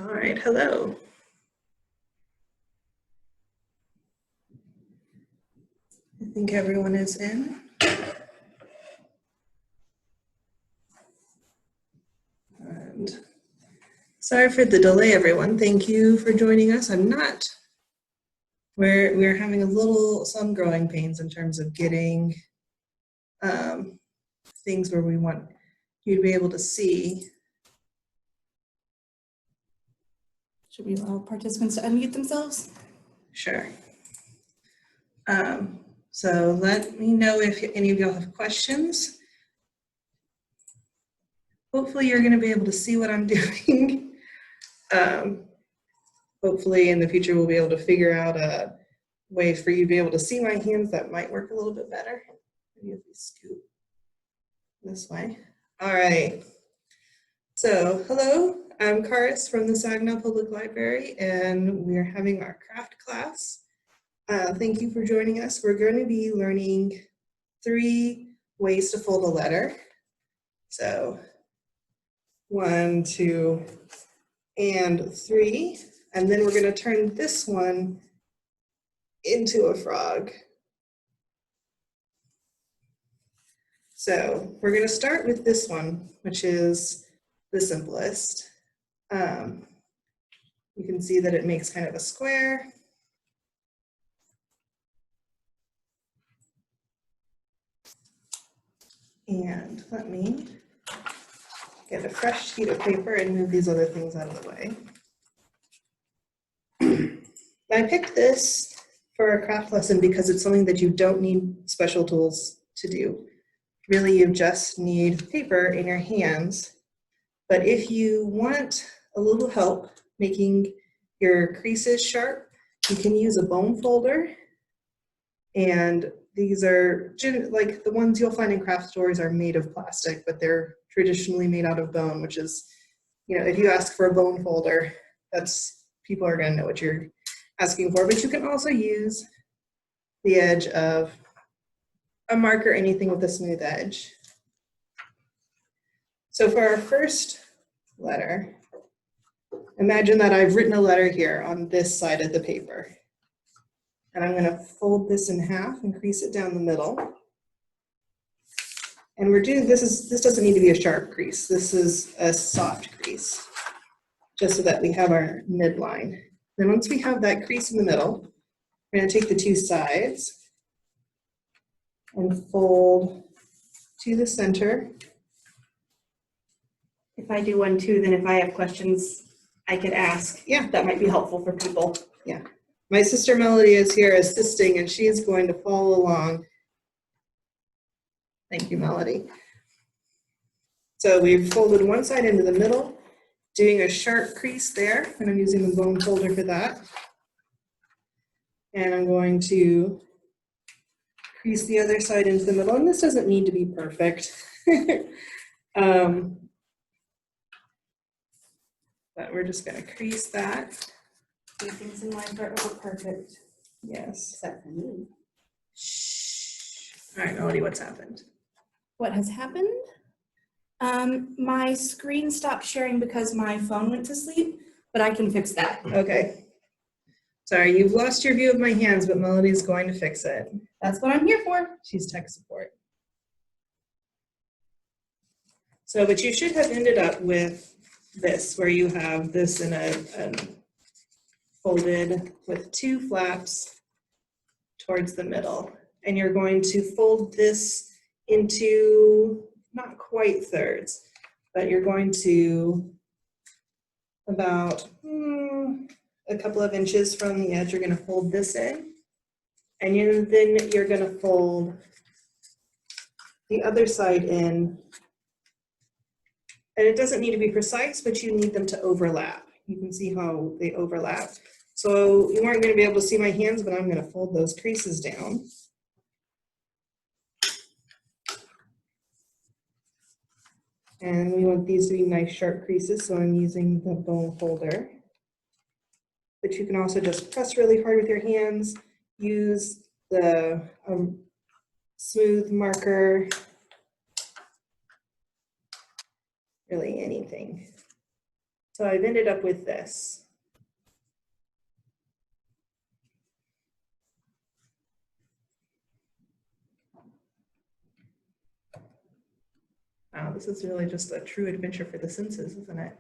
All right, hello. I think everyone is in. And sorry for the delay, everyone. Thank you for joining us. We're having some growing pains in terms of getting things where we want you to be able to see. Should we allow participants to unmute themselves? Sure. So let me know if any of y'all have questions. Hopefully you're going to be able to see what I'm doing. Hopefully in the future we'll be able to figure out a way for you to be able to see my hands that might work a little bit better. Maybe if we scoot this way. All right. So hello, I'm Charis from the Saginaw Public Library, and we're having our craft class. Thank you for joining us. We're going to be learning 3 ways to fold a letter. So 1, 2, and 3. And then we're going to turn this one into a frog. So we're going to start with this one, which is the simplest. You can see that it makes kind of a square. And let me get a fresh sheet of paper and move these other things out of the way. I picked this for a craft lesson because it's something that you don't need special tools to do. Really, you just need paper in your hands. But if you want a little help making your creases sharp, you can use a bone folder. And these are, like the ones you'll find in craft stores are made of plastic, but they're traditionally made out of bone, which is, if you ask for a bone folder, people are going to know what you're asking for. But you can also use the edge of a marker, anything with a smooth edge. So for our first letter, imagine that I've written a letter here on this side of the paper. And I'm going to fold this in half and crease it down the middle. And we're doing this doesn't need to be a sharp crease. This is a soft crease, just so that we have our midline. Then once we have that crease in the middle, we're going to take the 2 sides and fold to the center. If I do one too, then if I have questions, I could ask. Yeah. That might be helpful for people. Yeah. My sister Melody is here assisting, and she is going to follow along. Thank you, Melody. So we've folded one side into the middle, doing a sharp crease there, and I'm using the bone folder for that. And I'm going to crease the other side into the middle, and this doesn't need to be perfect. But we're just going to crease that. Things in life are over perfect. Yes. Except for me. Shh. All right, Melody, what's happened? What has happened? My screen stopped sharing because my phone went to sleep, but I can fix that. Okay. Sorry, you've lost your view of my hands, but Melody's going to fix it. That's what I'm here for. She's tech support. So, but you should have ended up with this, where you have this in a folded with 2 flaps towards the middle. And you're going to fold this into not quite thirds, but you're going to about a couple of inches from the edge, you're going to fold this in. And then you're going to fold the other side in. And it doesn't need to be precise, but you need them to overlap. You can see how they overlap. So you aren't going to be able to see my hands, but I'm going to fold those creases down. And we want these to be nice sharp creases, so I'm using the bone folder. But you can also just press really hard with your hands, use the smooth marker, really anything So I've ended up with this. Wow, this is really just a true adventure for the senses, isn't it?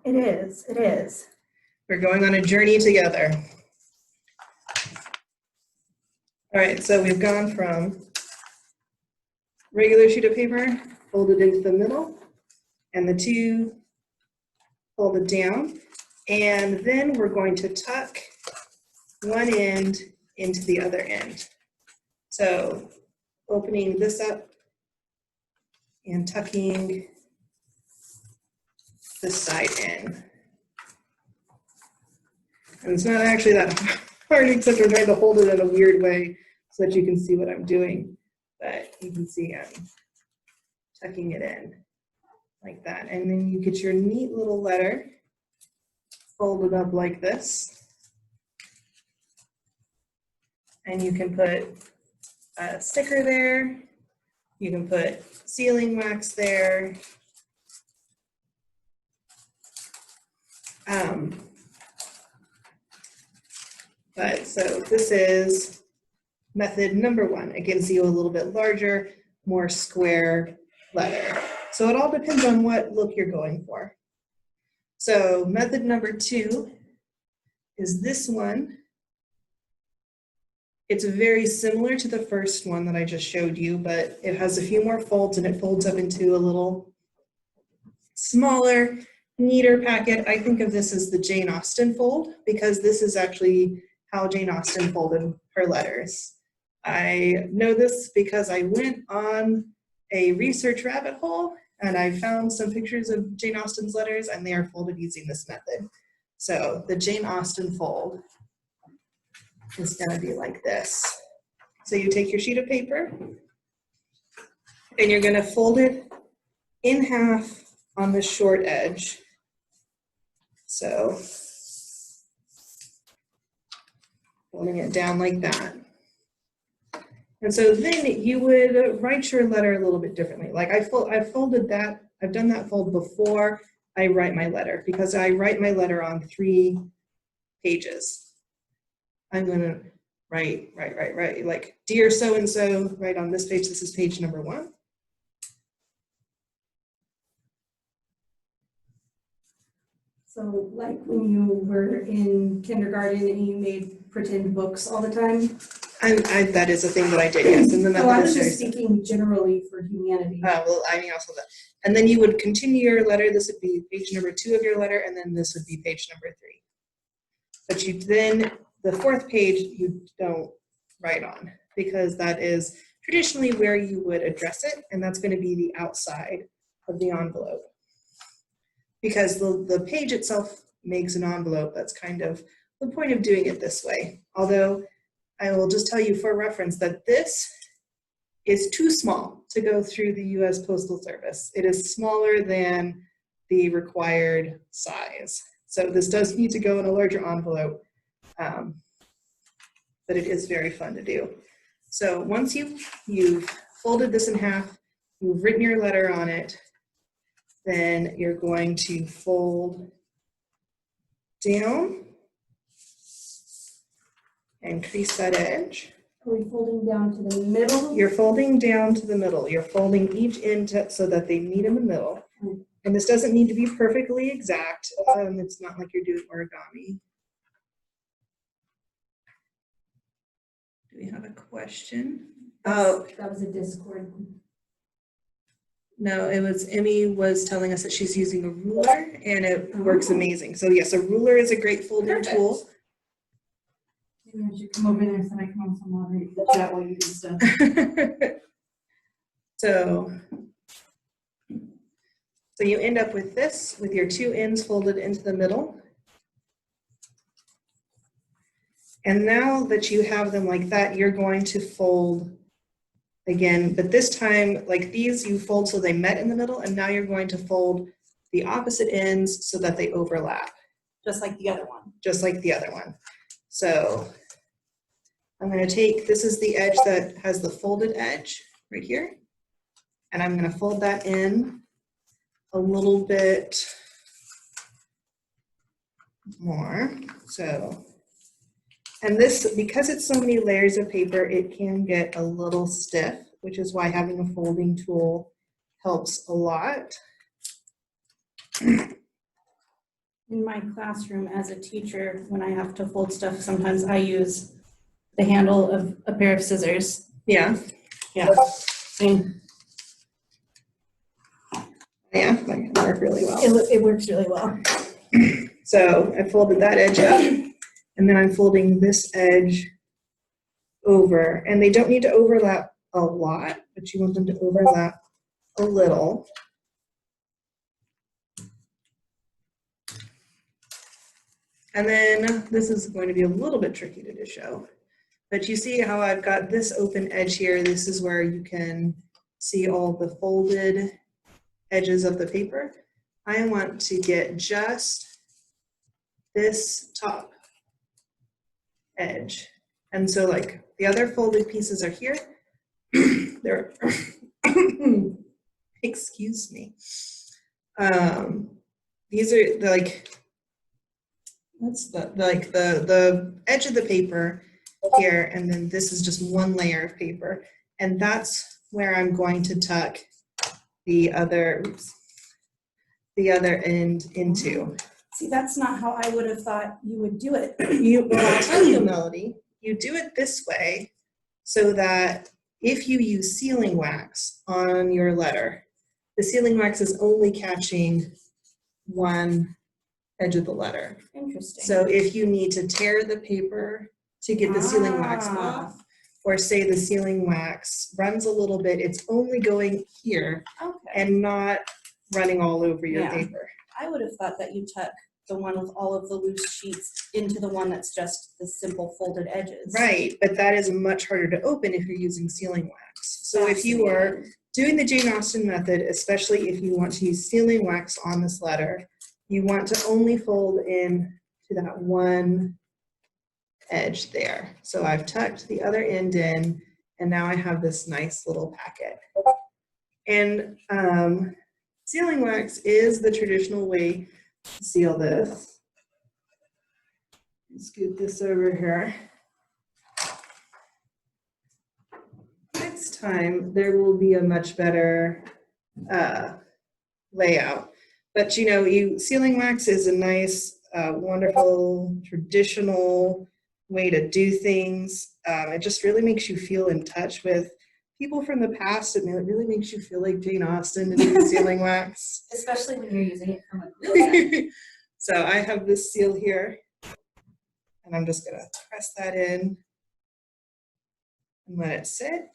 It is, it is. We're going on a journey together. All right, so we've gone from regular sheet of paper, folded into the middle, and the two folded down. And then we're going to tuck one end into the other end. So opening this up and tucking this side in. And it's not actually that hard, except I'm trying to hold it in a weird way so that you can see what I'm doing. But you can see I'm tucking it in like that. And then you get your neat little letter folded up like this. And you can put a sticker there. You can put sealing wax there. But so this is method number one. It gives you a little bit larger, more square letter. So it all depends on what look you're going for. So method number two is this one. It's very similar to the first one that I just showed you, but it has a few more folds and it folds up into a little smaller, neater packet. I think of this as the Jane Austen fold because this is actually how Jane Austen folded her letters. I know this because I went on a research rabbit hole and I found some pictures of Jane Austen's letters and they are folded using this method. So the Jane Austen fold is going to be like this. So you take your sheet of paper and you're going to fold it in half on the short edge. So folding it down like that. And so then you would write your letter a little bit differently. Like I've folded that, I've done that fold before I write my letter because I write my letter on 3 pages. I'm gonna write, like, dear so-and-so, right on this page, this is page number 1. So like when you were in kindergarten and you made pretend books all the time? That is a thing that I did, yes. And then I was just speaking generally for humanity. Well, I mean also that. And then you would continue your letter. This would be page number 2 of your letter, and then this would be page number 3. But you then, the 4th page, you don't write on because that is traditionally where you would address it, and that's going to be the outside of the envelope. Because the page itself makes an envelope. That's kind of the point of doing it this way. Although I will just tell you for reference that this is too small to go through the US Postal Service. It is smaller than the required size. So this does need to go in a larger envelope, but it is very fun to do. So once you've folded this in half, you've written your letter on it, then you're going to fold down and crease that edge. Are we folding down to the middle? You're folding down to the middle. You're folding each end so that they meet in the middle. And this doesn't need to be perfectly exact. It's not like you're doing origami. Do we have a question? Oh, That was a Discord. no, it was Emmy was telling us that she's using a ruler and it works amazing. So yes, a ruler is a great folding tool. Maybe I should come over there so I can also moderate the chat while you do stuff. So you end up with this, with your 2 ends folded into the middle. And now that you have them like that, you're going to fold again, but this time, like these, you fold so they met in the middle, and now you're going to fold the opposite ends so that they overlap. Just like the other one. Just like the other one. So I'm going to take, this is the edge that has the folded edge right here, and I'm going to fold that in a little bit more. So, and this, because it's so many layers of paper, it can get a little stiff, which is why having a folding tool helps a lot. In my classroom as a teacher, when I have to fold stuff, sometimes I use the handle of a pair of scissors. Yeah. Yeah. Yeah, that can work really well. It works really well. So I folded that edge up, and then I'm folding this edge over, and they don't need to overlap a lot, but you want them to overlap a little. And then this is going to be a little bit tricky to show, but you see how I've got this open edge here. This is where you can see all the folded edges of the paper. I want to get just this top edge. And so like the other folded pieces are here. They're, excuse me. These are like, what's the edge of the paper here, and then this is just one layer of paper. And that's where I'm going to tuck the other, the other end into. See, that's not how I would have thought you would do it. Well, I'll tell you, Melody, you do it this way so that if you use sealing wax on your letter, the sealing wax is only catching one edge of the letter. Interesting. So if you need to tear the paper to get the sealing wax off, or say the sealing wax runs a little bit, it's only going here and not running all over your paper. I would have thought that you tuck the one with all of the loose sheets into the one that's just the simple folded edges. Right, but that is much harder to open if you're using sealing wax. So if you are doing the Jane Austen method, especially if you want to use sealing wax on this letter, you want to only fold in to that one edge there. So I've tucked the other end in, and now I have this nice little packet. And sealing wax is the traditional way to seal this. Scoot this over here. Next time there will be a much better layout. But you know, sealing wax is a nice, wonderful, traditional way to do things. It just really makes you feel in touch with people from the past, and it really makes you feel like Jane Austen to do sealing wax. Especially when you're using it from a glue gun. So I have this seal here, and I'm just gonna press that in and let it sit.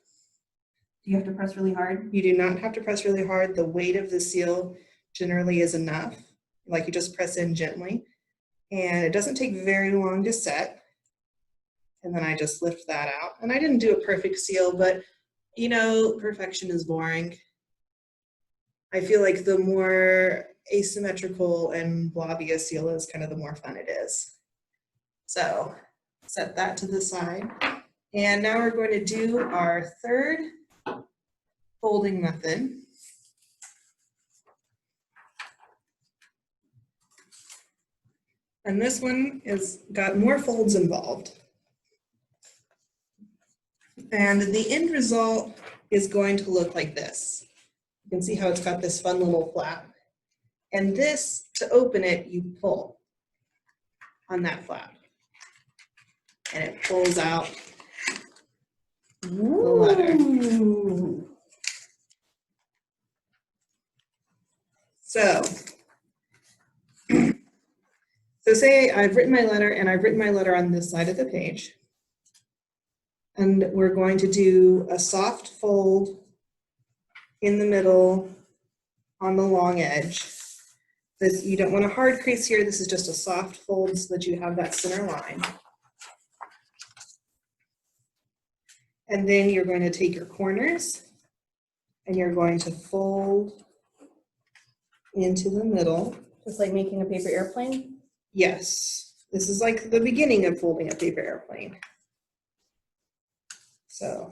Do you have to press really hard? You do not have to press really hard. The weight of the seal generally is enough. Like, you just press in gently, and it doesn't take very long to set. And then I just lift that out. And I didn't do a perfect seal, but you know, perfection is boring. I feel like the more asymmetrical and blobby a seal is, kind of the more fun it is. So set that to the side. And now we're going to do our third folding method. And this one is got more folds involved. And the end result is going to look like this. You can see how it's got this fun little flap. And this, to open it, you pull on that flap. And it pulls out the letter. So say I've written my letter, and I've written my letter on this side of the page. And we're going to do a soft fold in the middle on the long edge. This, you don't want a hard crease here. This is just a soft fold so that you have that center line. And then you're going to take your corners and you're going to fold into the middle. Just like making a paper airplane? Yes. This is like the beginning of folding a paper airplane. So,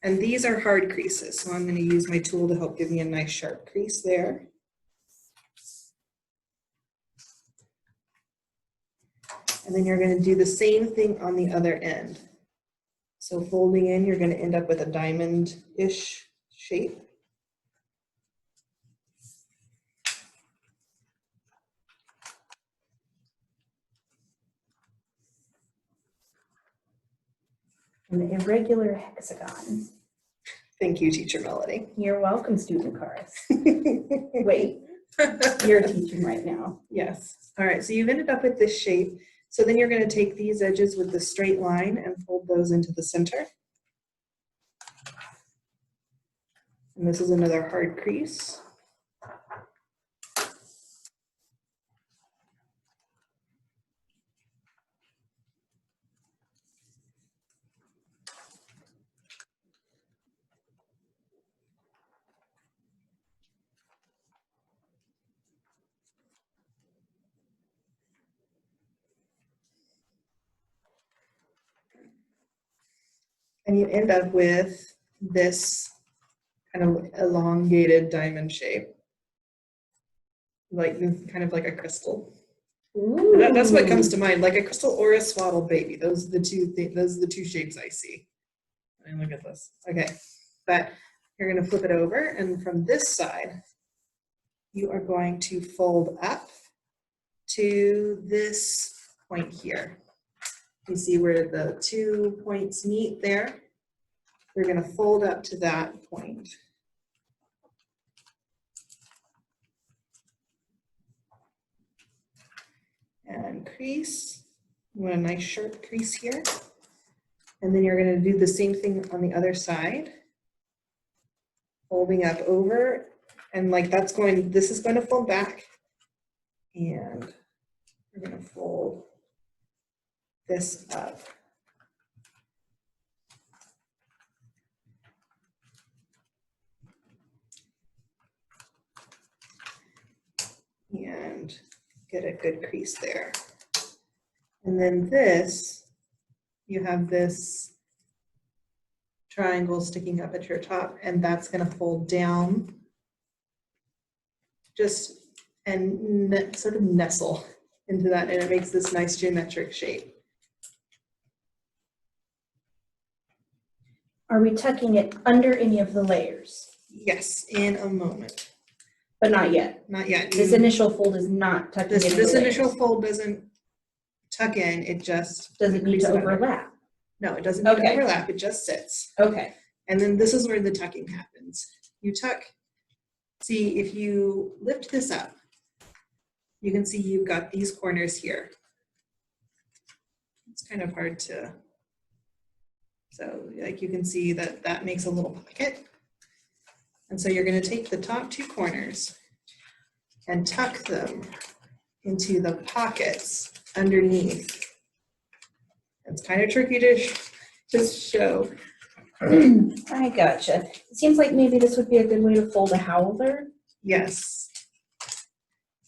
and these are hard creases, so I'm going to use my tool to help give me a nice sharp crease there. And then you're going to do the same thing on the other end. So folding in, you're going to end up with a diamond-ish shape. An irregular hexagon. Thank you, Teacher Melody. You're welcome, student Charis. Wait, you're teaching right now. Yes. All right, so you've ended up with this shape. So then you're going to take these edges with the straight line and fold those into the center. And this is another hard crease. And you end up with this kind of elongated diamond shape, like kind of like a crystal. That's what comes to mind, like a crystal or a swaddled baby. Those are the two things. Those are the two shapes I see. And look at this. Okay, but you're going to flip it over, and from this side, you are going to fold up to this point here. You see where the 2 points meet there? We're going to fold up to that point. And crease. You want a nice sharp crease here. And then you're going to do the same thing on the other side. Folding up over, and like that's going, this is going to fold back. And we're going to fold this up. And get a good crease there. And then this, you have this triangle sticking up at your top, and that's going to fold down just and sort of nestle into that, and it makes this nice geometric shape. Are we tucking it under any of the layers? Yes, in a moment. But not yet. Not yet. This initial fold is not tucking This into the layers. initial fold doesn't tuck in, it just Does it need to creases under. overlap? No, it doesn't need to Okay. overlap, it just sits. Okay. And then this is where the tucking happens. You tuck, see if you lift this up, you can see you've got these corners here. It's kind of hard to, so like you can see that that makes a little pocket. And so you're going to take the top two corners and tuck them into the pockets underneath. It's kind of tricky to show. I gotcha. It seems like maybe this would be a good way to fold a howler. Yes.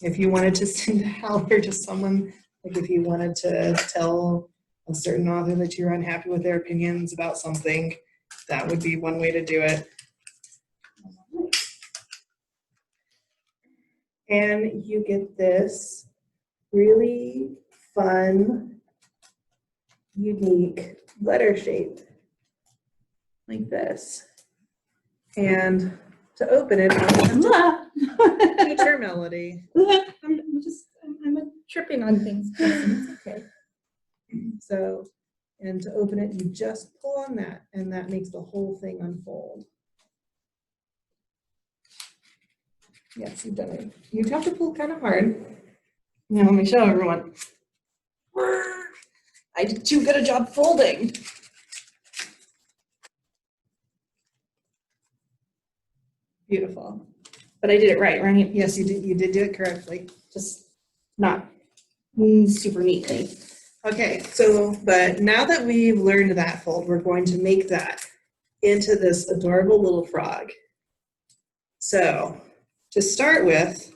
If you wanted to send a howler to someone, like if you wanted to tell a certain author that you're unhappy with their opinions about something, that would be one way to do it. And you get this really fun, unique letter shape like this. And to open it, Teacher Melody. I'm tripping on things. Okay. So, and to open it, you just pull on that, and that makes the whole thing unfold. Yes, you've done it. You have to pull kind of hard. Now let me show everyone. I did too good a job folding. Beautiful. But I did it right? Yes, you did do it correctly. Just not super neatly. Okay, so, but now that we've learned that fold, we're going to make that into this adorable little frog. So, to start with,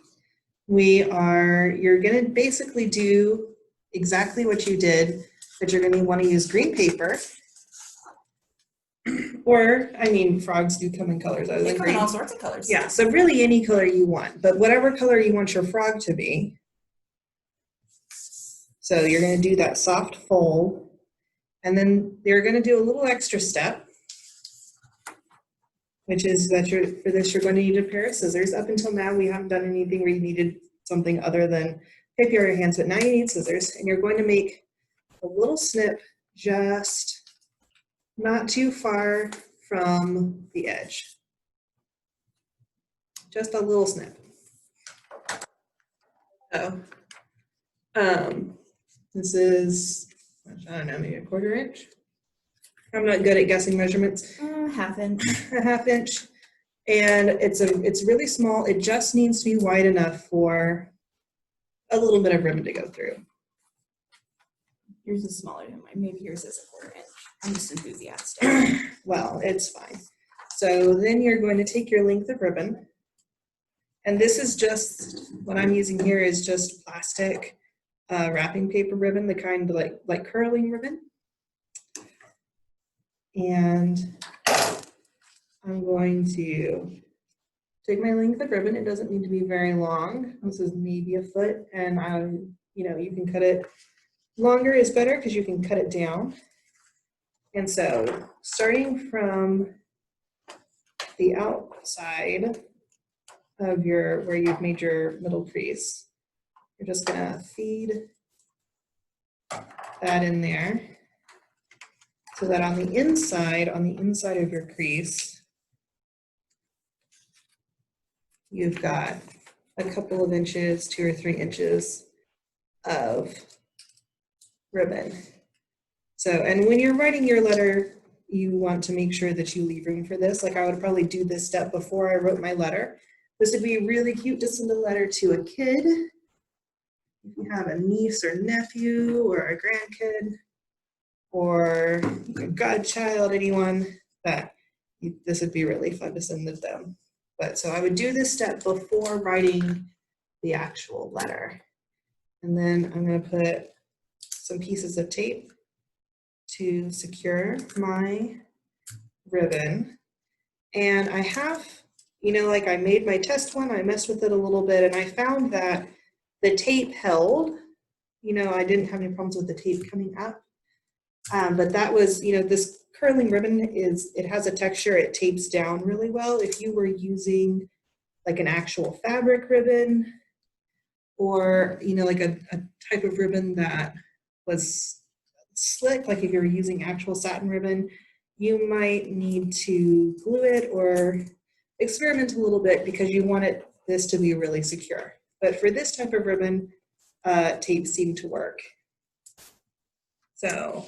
you're gonna basically do exactly what you did, but you're gonna wanna use green paper. Or, I mean, frogs do come in colors other They than come in green. all sorts of colors. Yeah, so really any color you want, but whatever color you want your frog to be. So you're going to do that soft fold, and then you're going to do a little extra step, which is that for this you're going to need a pair of scissors. Up until now, we haven't done anything where you needed something other than paper or hands, but now you need scissors, and you're going to make a little snip just not too far from the edge. Just a little snip. So, this is, I don't know, maybe a 1/4 inch. I'm not good at guessing measurements. 1/2 inch. A 1/2 inch. And it's really small. It just needs to be wide enough for a little bit of ribbon to go through. Yours is smaller than mine. Maybe yours is a 1/4 inch. I'm just enthusiastic. Well, it's fine. So then you're going to take your length of ribbon. And this is just, what I'm using here is just plastic wrapping paper ribbon, the kind like curling ribbon. And I'm going to take my length of ribbon. It doesn't need to be very long. This is maybe 1 foot, and you can cut it longer is better because you can cut it down. And so starting from the outside of where you've made your middle crease, you're just gonna feed that in there so that on the inside of your crease, you've got a couple of inches, 2 or 3 inches of ribbon. So, and when you're writing your letter, you want to make sure that you leave room for this. Like I would probably do this step before I wrote my letter. This would be really cute to send a letter to a kid. If you have a niece or nephew or a grandkid or a godchild, anyone, this would be really fun to send to them. But so I would do this step before writing the actual letter. And then I'm going to put some pieces of tape to secure my ribbon. And I have, like I made my test one, I messed with it a little bit, and I found that the tape held. I didn't have any problems with the tape coming up. But that was, this curling ribbon it has a texture, it tapes down really well. If you were using like an actual fabric ribbon or, like a type of ribbon that was slick, like if you were using actual satin ribbon, you might need to glue it or experiment a little bit because you want this to be really secure. But for this type of ribbon, tape seemed to work. So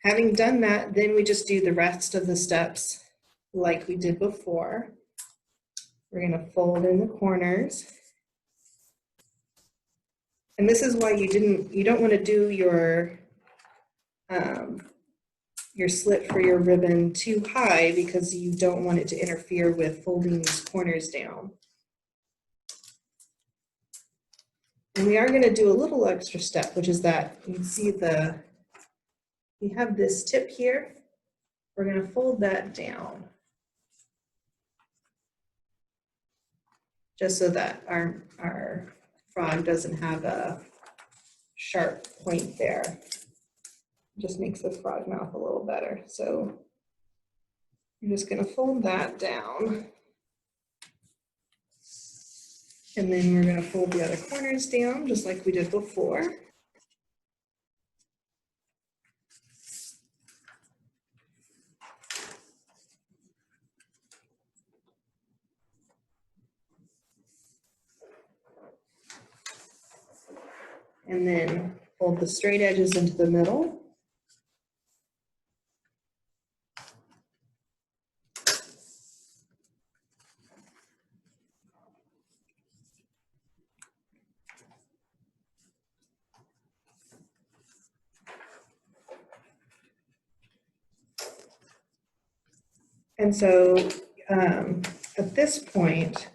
having done that, then we just do the rest of the steps like we did before. We're going to fold in the corners. And this is why you don't want to do your slit for your ribbon too high because you don't want it to interfere with folding these corners down. And we are going to do a little extra step, which is that you can see we have this tip here. We're going to fold that down just so that our frog doesn't have a sharp point there. It just makes the frog mouth a little better. So I'm just going to fold that down. And then we're going to fold the other corners down just like we did before. And then fold the straight edges into the middle. And so at this point,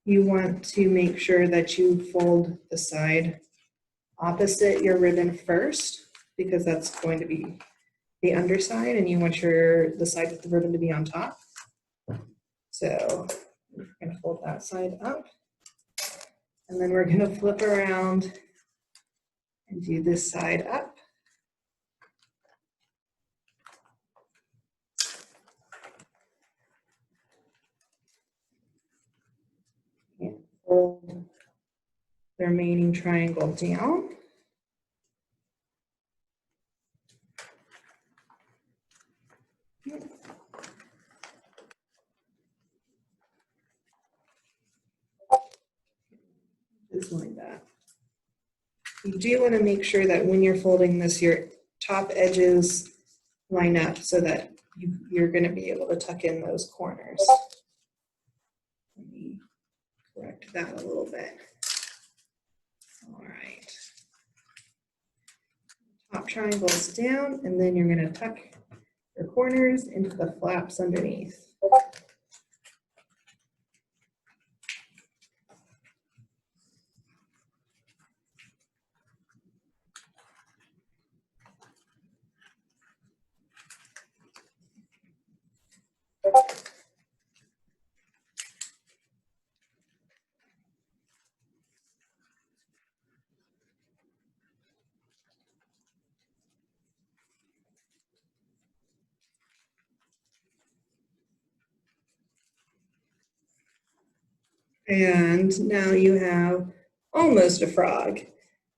you want to make sure that you fold the side opposite your ribbon first, because that's going to be the underside, and you want the side with the ribbon to be on top. So we're going to fold that side up, and then we're going to flip around and do this side up. And fold the remaining triangle down. Just like that. You do want to make sure that when you're folding this, your top edges line up so that you're going to be able to tuck in those corners. Let me correct that a little bit. All right. Top triangles down, and then you're going to tuck your corners into the flaps underneath. And now you have almost a frog.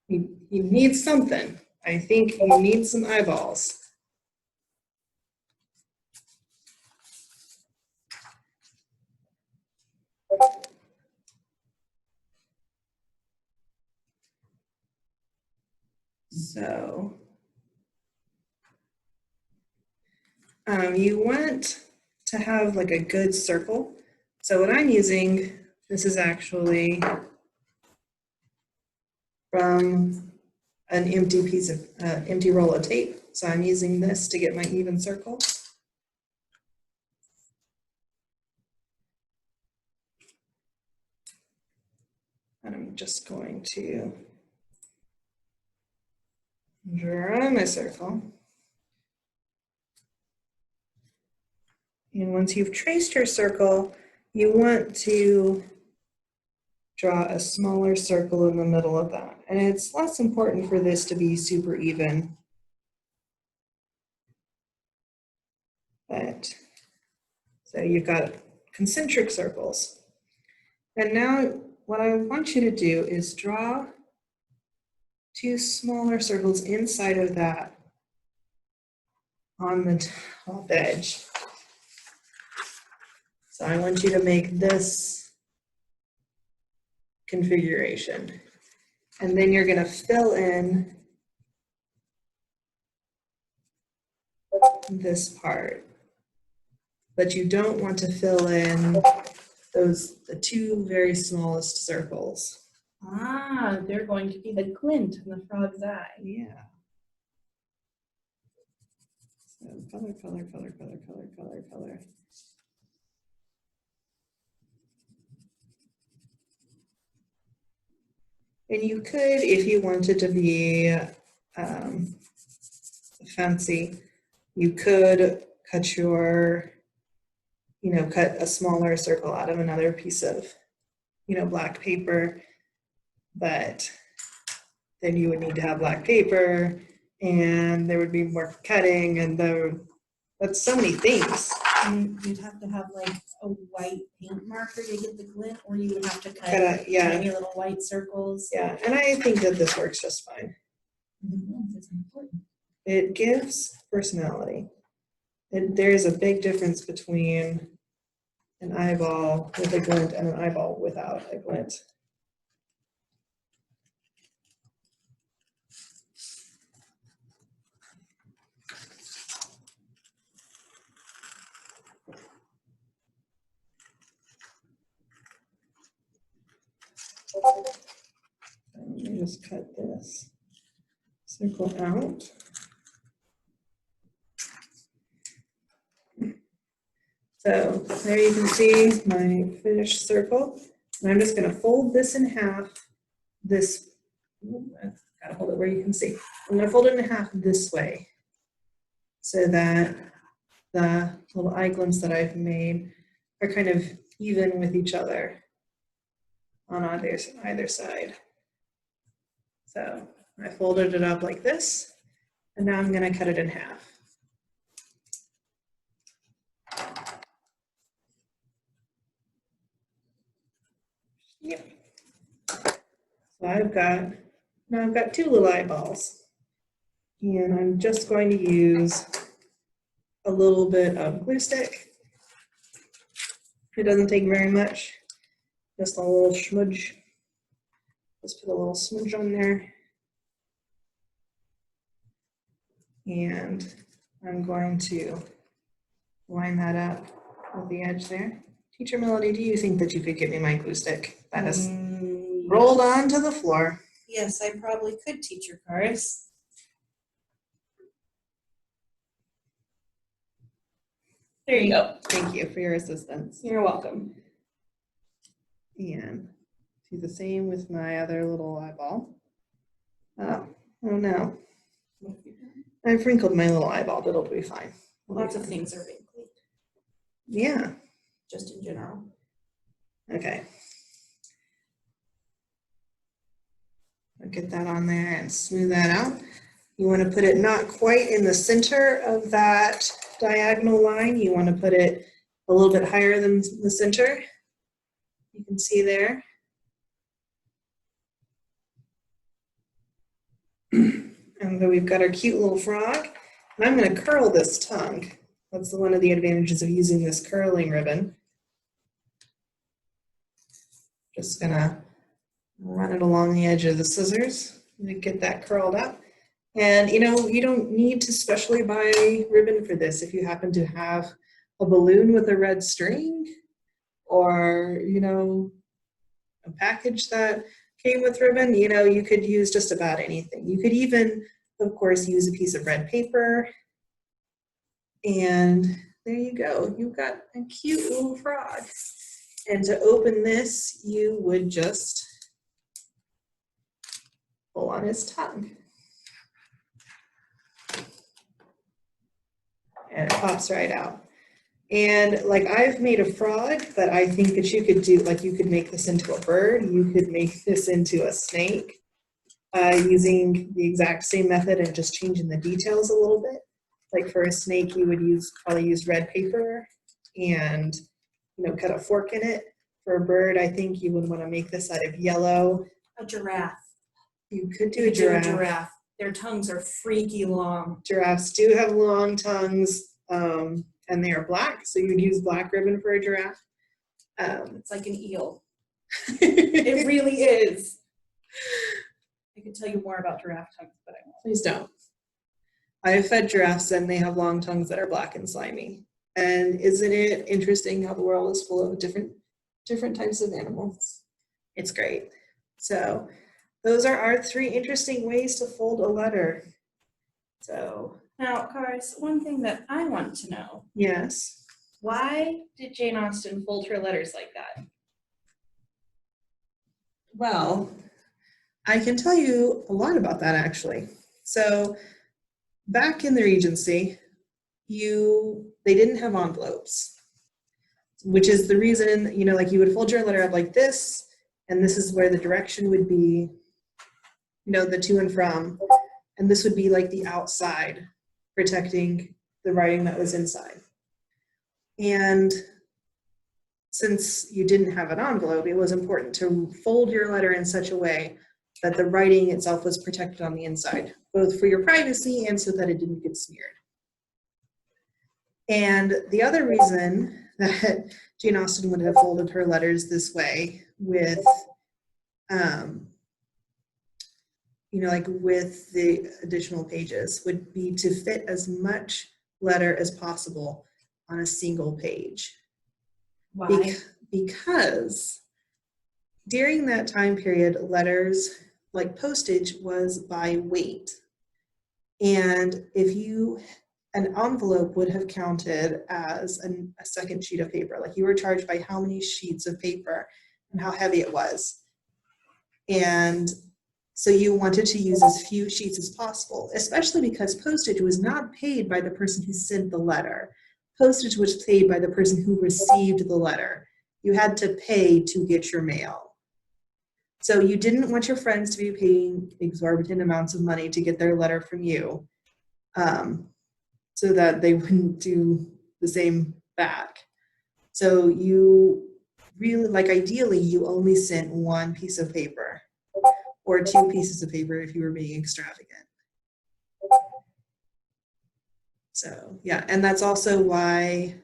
You need something. I think you need some eyeballs. So you want to have like a good circle. So what I'm using, this is actually from an empty piece of empty roll of tape. So I'm using this to get my even circle. And I'm just going to draw my circle. And once you've traced your circle, you want to draw a smaller circle in the middle of that. And it's less important for this to be super even. But, so you've got concentric circles. And now what I want you to do is draw two smaller circles inside of that on the top edge. So I want you to make this configuration. And then you're going to fill in this part. But you don't want to fill in the two very smallest circles. Ah, they're going to be the glint in the frog's eye. Yeah. So color, color, color, color, color, color, color. And you could, if you wanted to be fancy, you could cut your, cut a smaller circle out of another piece of, black paper, but then you would need to have black paper and there would be more cutting and that's so many things. And you'd have to have like a white paint marker to get the glint, or you would have to cut tiny little white circles. Yeah, and I think that this works just fine. It's important. It gives personality. There is a big difference between an eyeball with a glint and an eyeball without a glint. Let me just cut this circle out. So there you can see my finished circle. And I'm just going to fold this in half. I've got to hold it where you can see. I'm going to fold it in half this way so that the little eye glints that I've made are kind of even with each other on either side. So I folded it up like this, and now I'm going to cut it in half. Yep. So I've got two little eyeballs, and I'm just going to use a little bit of glue stick. It doesn't take very much, just a little smudge. Just put a little smudge on there. And I'm going to line that up with the edge there. Teacher Melody, do you think that you could get me my glue stick? That is rolled onto the floor. Yes, I probably could, Teacher Charis. There you go. Thank you for your assistance. You're welcome. And do the same with my other little eyeball. Oh no. I've wrinkled my little eyeball, but it'll be fine. Lots of things are wrinkly, Yeah. just in general. Okay. I'll get that on there and smooth that out. You want to put it not quite in the center of that diagonal line. You want to put it a little bit higher than the center. You can see there. And then we've got our cute little frog. And I'm going to curl this tongue. That's one of the advantages of using this curling ribbon. Just going to run it along the edge of the scissors to get that curled up. And you know, you don't need to specially buy ribbon for this. If you happen to have a balloon with a red string, or you know, a package that came with ribbon, you know, you could use just about anything. You could even, of course, use a piece of red paper. And there you go. You've got a cute little frog. And to open this, you would just pull on his tongue. And it pops right out. And like I've made a frog, but I think that you could do, like you could make this into a bird, you could make this into a snake, using the exact same method and just changing the details a little bit. Like for a snake, you would probably use red paper and, you know, cut a fork in it. For a bird, I think you would want to make this out of yellow. A giraffe. You could do a giraffe. Their tongues are freaky long. Giraffes do have long tongues, and they are black, so you'd use black ribbon for a giraffe. It's like an eel. It really is. I could tell you more about giraffe tongues, but I won't. Please don't. I have fed giraffes and they have long tongues that are black and slimy. And isn't it interesting how the world is full of different types of animals? It's great. So those are our 3 interesting ways to fold a letter. So Now, Charis, one thing that I want to know, yes. why did Jane Austen fold her letters like that? Well, I can tell you a lot about that actually. So back in the Regency, they didn't have envelopes, which is the reason, you know, like you would fold your letter up like this, and this is where the direction would be, you know, the to and from, and this would be like the outside, protecting the writing that was inside. And since you didn't have an envelope, it was important to fold your letter in such a way that the writing itself was protected on the inside, both for your privacy and so that it didn't get smeared. And the other reason that Jane Austen would have folded her letters this way with, you know, like with the additional pages would be to fit as much letter as possible on a single page. Why? Because during that time period, letters, like postage, was by weight. And an envelope would have counted as a second sheet of paper. Like you were charged by how many sheets of paper and how heavy it was. And so you wanted to use as few sheets as possible, especially because postage was not paid by the person who sent the letter. Postage was paid by the person who received the letter. You had to pay to get your mail. So you didn't want your friends to be paying exorbitant amounts of money to get their letter from you, so that they wouldn't do the same back. So you really, like, ideally, you only sent one piece of paper or two pieces of paper if you were being extravagant. So yeah, and that's also why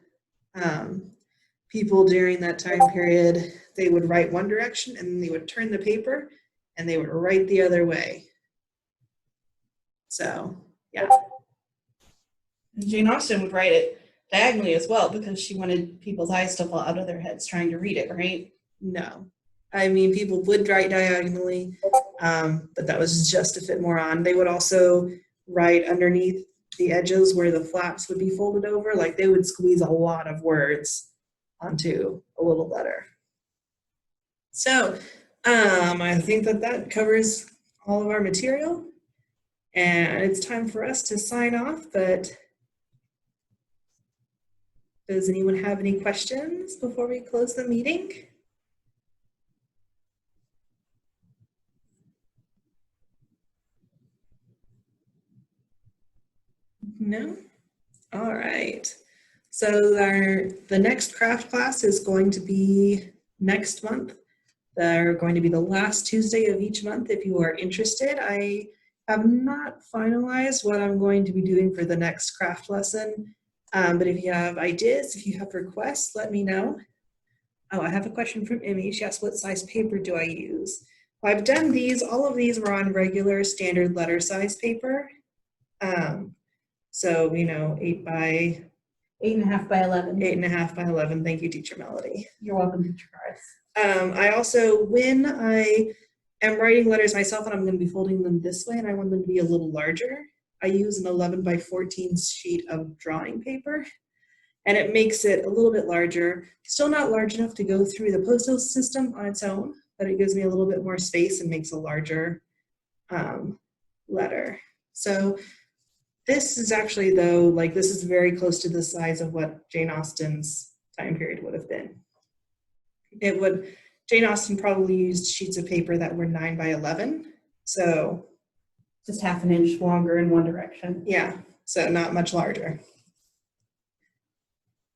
people during that time period, they would write one direction and then they would turn the paper and they would write the other way. So yeah. Jane Austen would write it diagonally as well because she wanted people's eyes to fall out of their heads trying to read it, right? No. I mean, people would write diagonally, but that was just to fit more on. They would also write underneath the edges where the flaps would be folded over. Like, they would squeeze a lot of words onto a little letter. So I think that covers all of our material. And it's time for us to sign off, but does anyone have any questions before we close the meeting? No? All right. So the next craft class is going to be next month. They're going to be the last Tuesday of each month if you are interested. I have not finalized what I'm going to be doing for the next craft lesson, but if you have ideas, if you have requests, let me know. Oh, I have a question from Emmy. She asked, what size paper do I use? Well, I've done these. All of these were on regular standard letter size paper. So, 8 by 8.5 by 11. 8.5 by 11. Thank you, Teacher Melody. You're welcome, Teacher Charis. I also, when I am writing letters myself and I'm going to be folding them this way and I want them to be a little larger, I use an 11 by 14 sheet of drawing paper, and it makes it a little bit larger. Still not large enough to go through the postal system on its own, but it gives me a little bit more space and makes a larger letter. So this is actually, though, like, this is very close to the size of what Jane Austen's time period would have been. Jane Austen probably used sheets of paper that were 9 by 11. So just half an inch longer in one direction. Yeah, so not much larger.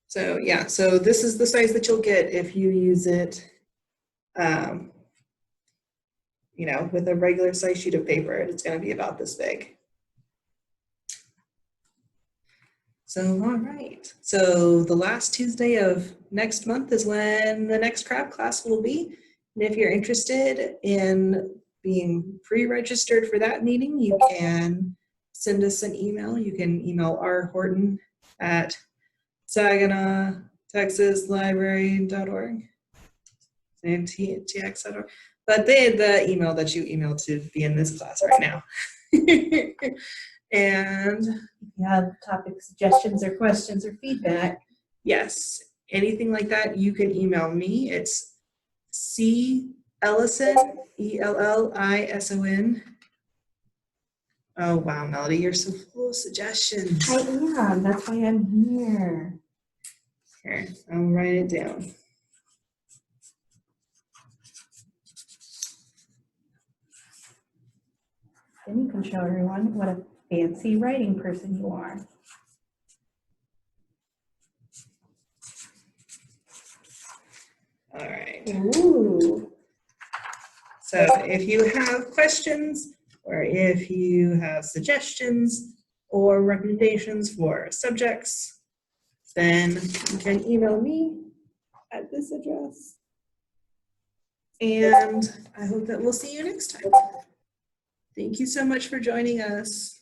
So yeah, so this is the size that you'll get if you use it, with a regular size sheet of paper. It's going to be about this big. So, all right. So the last Tuesday of next month is when the next craft class will be. And if you're interested in being pre-registered for that meeting, you can send us an email. You can email rhorton@SaginawTexasLibrary.org and tx.org. But the email that you emailed to be in this class right now. And if you have topic suggestions or questions or feedback, yes, anything like that, you can email me. It's C Ellison, ELLISON. Oh wow, Melody, you're so full of suggestions. I am. That's why I'm here. Here, I'll write it down. Then you can show everyone what a fancy writing person you are. All right. Ooh. So if you have questions or if you have suggestions or recommendations for subjects, then you can email me at this address. And I hope that we'll see you next time. Thank you so much for joining us.